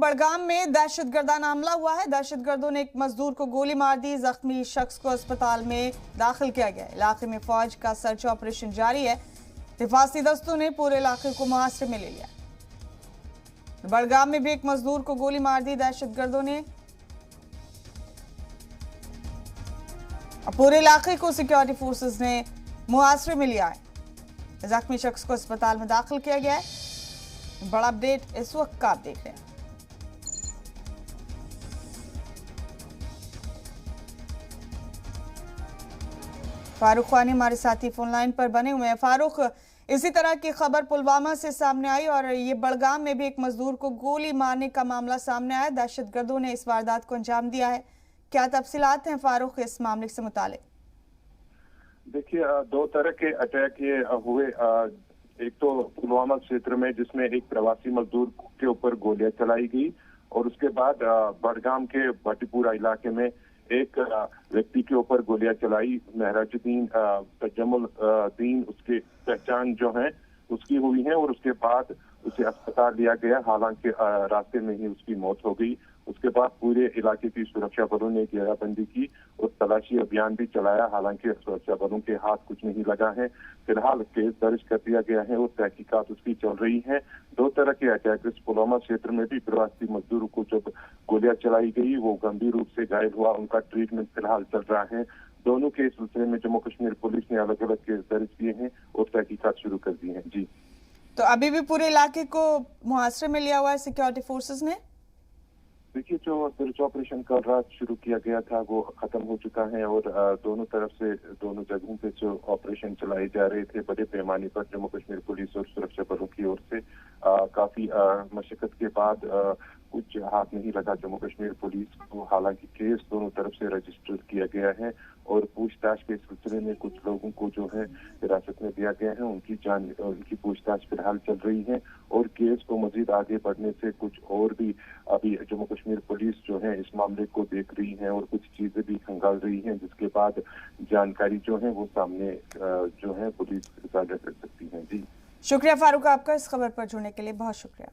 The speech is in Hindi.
बड़गाम में दहशतगर्दाना हमला हुआ है। दहशतगर्दों ने एक मजदूर को गोली मार दी। जख्मी शख्स को अस्पताल में दाखिल किया गया। इलाके में फौज का सर्च ऑपरेशन जारी है। हिफाजती दस्तों ने पूरे इलाके को मुहासरे में ले लिया। बड़गाम में भी एक मजदूर को गोली मार दी दहशतगर्दों ने। पूरे इलाके को सिक्योरिटी फोर्सेस ने मुहासरे में लिया है। जख्मी शख्स को अस्पताल में दाखिल किया गया है। बड़ा अपडेट इस वक्त का आप देख रहे हैं। फारूक खानी हमारे साथी फोन लाइन पर बने हुए हैं। फारूक, इसी तरह की खबर पुलवामा से सामने आई और ये बड़गाम में भी एक मजदूर को गोली मारने का मामला सामने आया। दहशतगर्दों ने इस वारदात को अंजाम दिया है। क्या तफसीलात हैं फारूक इस मामले से मुतालिक? देखिए, दो तरह के अटैक ये हुए। एक तो पुलवामा क्षेत्र में जिसमें एक प्रवासी मजदूर के ऊपर गोलियां चलाई गई और उसके बाद बड़गाम के भट्टीपुरा इलाके में एक व्यक्ति के ऊपर गोलियां चलाई। महराजुद्दीन तजमुद्दीन उसकी पहचान जो है उसकी हुई है और उसके बाद उसे अस्पताल लिया गया। हालांकि रास्ते में ही उसकी मौत हो गई। उसके बाद पूरे इलाके की सुरक्षा बलों ने घेराबंदी की और तलाशी अभियान भी चलाया। हालांकि सुरक्षा बलों के हाथ कुछ नहीं लगा है। फिलहाल केस दर्ज कर दिया गया है और तहकीकात उसकी चल रही है। दो तरह के अटैक इस पुलवामा क्षेत्र में भी प्रवासी मजदूरों को जब गोलियां चलाई गई वो गंभीर रूप से घायल हुआ। उनका ट्रीटमेंट फिलहाल चल रहा है। दोनों के सिलसिले में जम्मू कश्मीर पुलिस ने अलग अलग केस दर्ज किए हैं और तहकीकात शुरू कर दी है। जी, तो अभी भी पूरे इलाके को मुहासरे में लिया हुआ है सिक्योरिटी फोर्सेस ने। देखिए, जो सर्च ऑपरेशन कल रात शुरू किया गया था वो खत्म हो चुका है और दोनों तरफ से दोनों जगहों पे जो ऑपरेशन चलाए जा रहे थे बड़े पैमाने पर जम्मू कश्मीर पुलिस और सुरक्षा बलों की ओर से काफी मशक्कत के बाद कुछ हाथ नहीं लगा जम्मू कश्मीर पुलिस को। हालांकि केस दोनों तरफ से रजिस्टर किया गया है और पूछताछ के सिलसिले में कुछ लोगों को जो है हिरासत में दिया गया है। उनकी पूछताछ फिलहाल चल रही है और केस को मजीद आगे बढ़ने से कुछ और भी अभी जम्मू कश्मीर पुलिस जो है इस मामले को देख रही है और कुछ चीजें भी खंगाल रही है, जिसके बाद जानकारी जो है वो सामने जो है पुलिस साझा कर सकती है। जी, शुक्रिया फारूक, आपका इस खबर पर जुड़ने के लिए बहुत शुक्रिया।